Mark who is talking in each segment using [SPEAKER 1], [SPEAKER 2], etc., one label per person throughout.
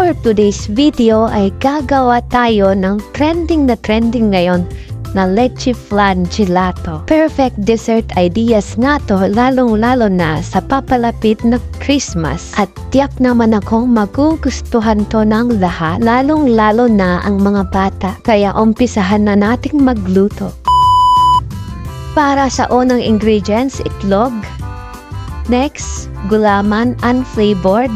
[SPEAKER 1] For today's video ay gagawa tayo ng trending ngayon na leche flan gelato. Perfect dessert ideas nga to, lalong-lalo na sa papalapit na Christmas. At tiyak naman akong magugustuhan to ng lahat, lalong-lalo na ang mga bata. Kaya umpisahan na nating magluto. Para sa unang ingredients, itlog. Next, gulaman unflavored.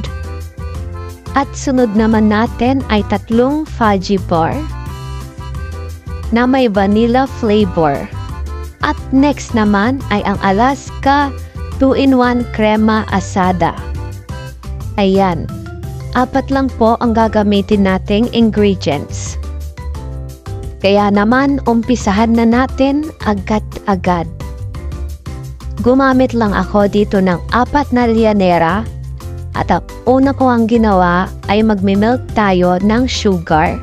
[SPEAKER 1] At sunod naman natin ay 3 fudgy bar na may vanilla flavor. At next naman ay ang Alaska 2-in-1 crema asada. Ayan, 4 lang po ang gagamitin nating ingredients. Kaya naman, umpisahan na natin agad-agad. Gumamit lang ako dito ng 4 na lianera. At ang una ko ang ginawa ay magme-melt tayo ng sugar.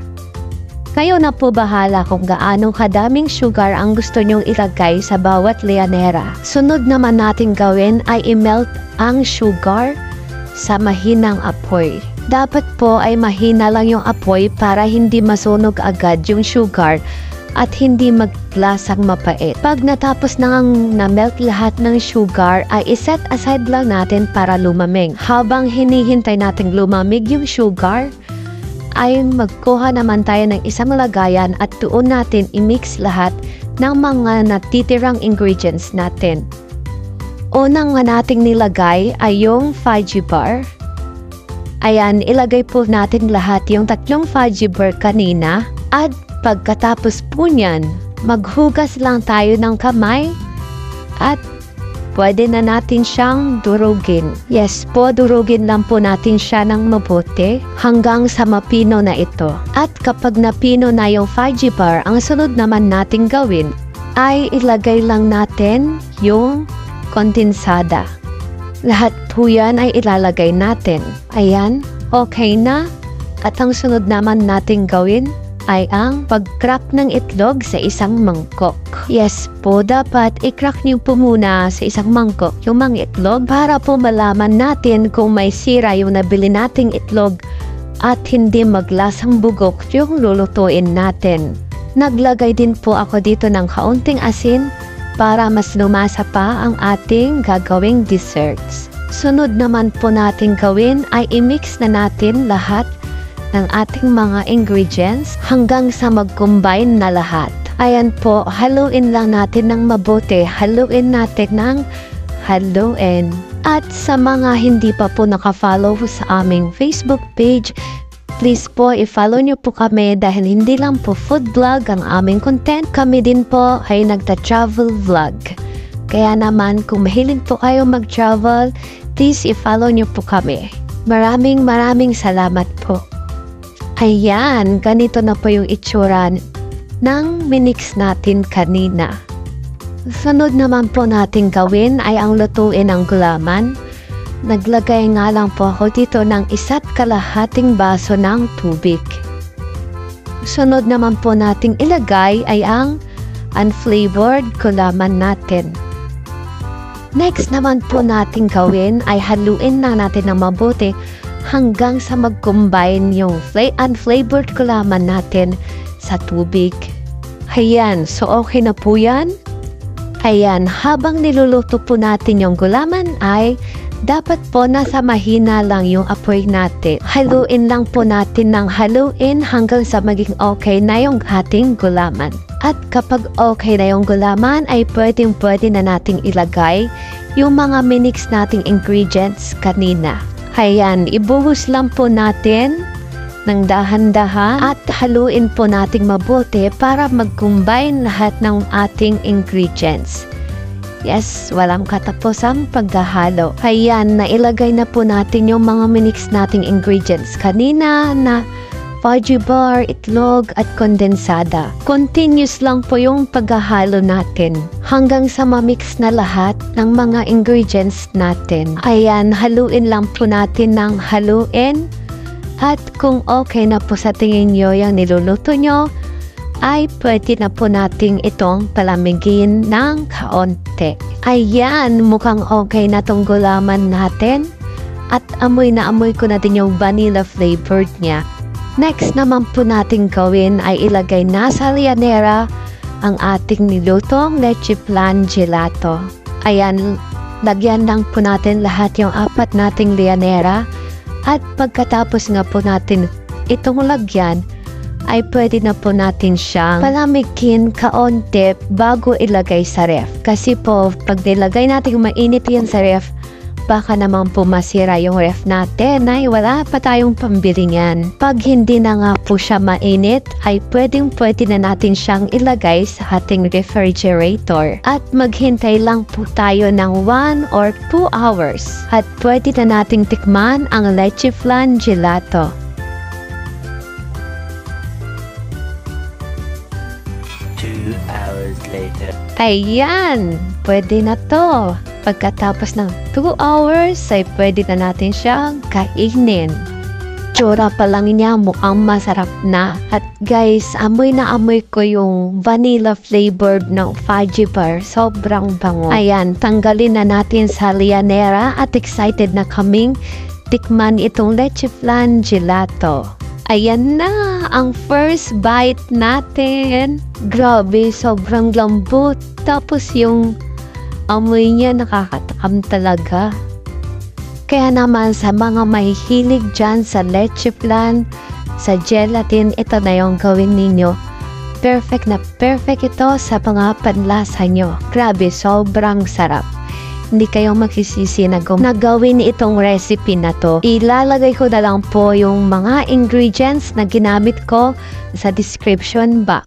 [SPEAKER 1] Kayo na po bahala kung gaano kadaming sugar ang gusto nyong ilagay sa bawat lianera. Sunod naman natin gawin ay i-melt ang sugar sa mahinang apoy. Dapat po ay mahina lang yung apoy para hindi masunog agad yung sugar at hindi maglasang mapait. Pag natapos nang na-melt lahat ng sugar, ay iset aside lang natin para lumamig. Habang hinihintay natin lumamig yung sugar, ay magkuha naman tayo ng isang lagayan at doon natin i-mix lahat ng mga natitirang ingredients natin. Unang nga nating nilagay ay yung fudgy bar. Ayan, ilagay po natin lahat yung 3 fudgy bar kanina. At pagkatapos po niyan, maghugas lang tayo ng kamay at pwede na natin siyang durugin. Yes po, durugin lang po natin siya ng mabuti hanggang sa mapino na ito. At kapag napino na yung fudgy bar, ang sunod naman nating gawin ay ilagay lang natin yung kondensada. Lahat po yan ay ilalagay natin. Ayan, okay na. At ang sunod naman nating gawin ay ang pag-crack ng itlog sa isang mangkok. Yes po, dapat i-crack niyo po muna sa isang mangkok yung mga itlog para po malaman natin kung may sira yung nabili nating itlog at hindi maglasang bugok yung lulutuin natin. Naglagay din po ako dito ng kaunting asin para mas lumasa pa ang ating gagawing desserts. Sunod naman po natin gawin ay i-mix na natin lahat ng ating mga ingredients hanggang sa mag-combine na lahat. Ayan po, haluin lang natin ng mabuti. Haluin natin ng haluin. At sa mga hindi pa po nakafollow sa aming Facebook page, please po i-follow nyo po kami dahil hindi lang po food vlog ang aming content. Kami din po ay nagta-travel vlog. Kaya naman kung mahilig po kayo mag-travel, please i-follow nyo po kami. Maraming salamat po. Ayan, ganito na po yung itsura ng minix natin kanina. Sunod naman po natin gawin ay ang lutuin ng gulaman. Naglagay nga lang po ako dito ng 1.5 baso ng tubig. Sunod naman po nating ilagay ay ang unflavored gulaman natin. Next naman po natin gawin ay haluin lang natin ng mabuti hanggang sa mag-combine yung unflavored gulaman natin sa tubig. Ayan, so okay na po yan. Ayan, habang niluluto po natin yung gulaman ay dapat po nasa mahina lang yung apoy natin. Haluin lang po natin ng haluin hanggang sa maging okay na yung ating gulaman. At kapag okay na yung gulaman ay pwede na nating ilagay yung mga minix nating ingredients kanina. Ayan, ibuhos lang po natin ng dahan-dahan at haluin po nating mabuti para mag-combine lahat ng ating ingredients. Yes, walang katapusang paghahalo. Ayan, nailagay na po natin yung mga minix nating ingredients kanina na fudgy bar, itlog at kondensada. Continuous lang po yung paghahalo natin hanggang sa mamix na lahat ng mga ingredients natin. Ayan, haluin lang po natin ng haluin. At kung okay na po sa tingin nyo yung niluluto nyo, ay pwede na po nating itong palamigin ng kaunti. Ayan, mukhang okay na tong gulaman natin. At amoy na amoy ko na din yung vanilla flavored niya. Next naman po natin gawin ay ilagay na sa lianera ang ating nilutong leche flan gelato. Ayan, lagyan lang po natin lahat yung 4 nating lianera. At pagkatapos nga po natin itong lagyan, ay pwede na po natin siyang palamigin kaunti bago ilagay sa ref. Kasi po, pag nilagay natin mainit yan sa ref, baka naman po masira yung ref natin ay wala pa tayong pambili niyan. Pag hindi na nga po siya mainit, ay pwede na natin siyang ilagay sa ating refrigerator. At maghintay lang po tayo ng 1 or 2 hours. At pwede na nating tikman ang leche flan gelato.
[SPEAKER 2] 2 hours later.
[SPEAKER 1] Ayan, pwede na to. Pagkatapos ng 2 hours, ay pwede na natin siyang kainin. Tsura pa lang niya, mukhang masarap na. At guys, amoy na amoy ko yung vanilla flavored ng fudgy bar. Sobrang bango. Ayan, tanggalin na natin sa lianera at excited na kaming tikman itong leche flan gelato. Ayan na, ang first bite natin. Grabe, sobrang lambot. Tapos yung amoy niya nakakatakam talaga. Kaya naman sa mga mahihilig dyan sa leche flan, sa gelatin, ito na yung gawin ninyo. Perfect na perfect ito sa mga panlasa nyo. Grabe, sobrang sarap. Hindi kayo magsisisi na gawin itong recipe na to. Ilalagay ko na lang po yung mga ingredients na ginamit ko sa description box.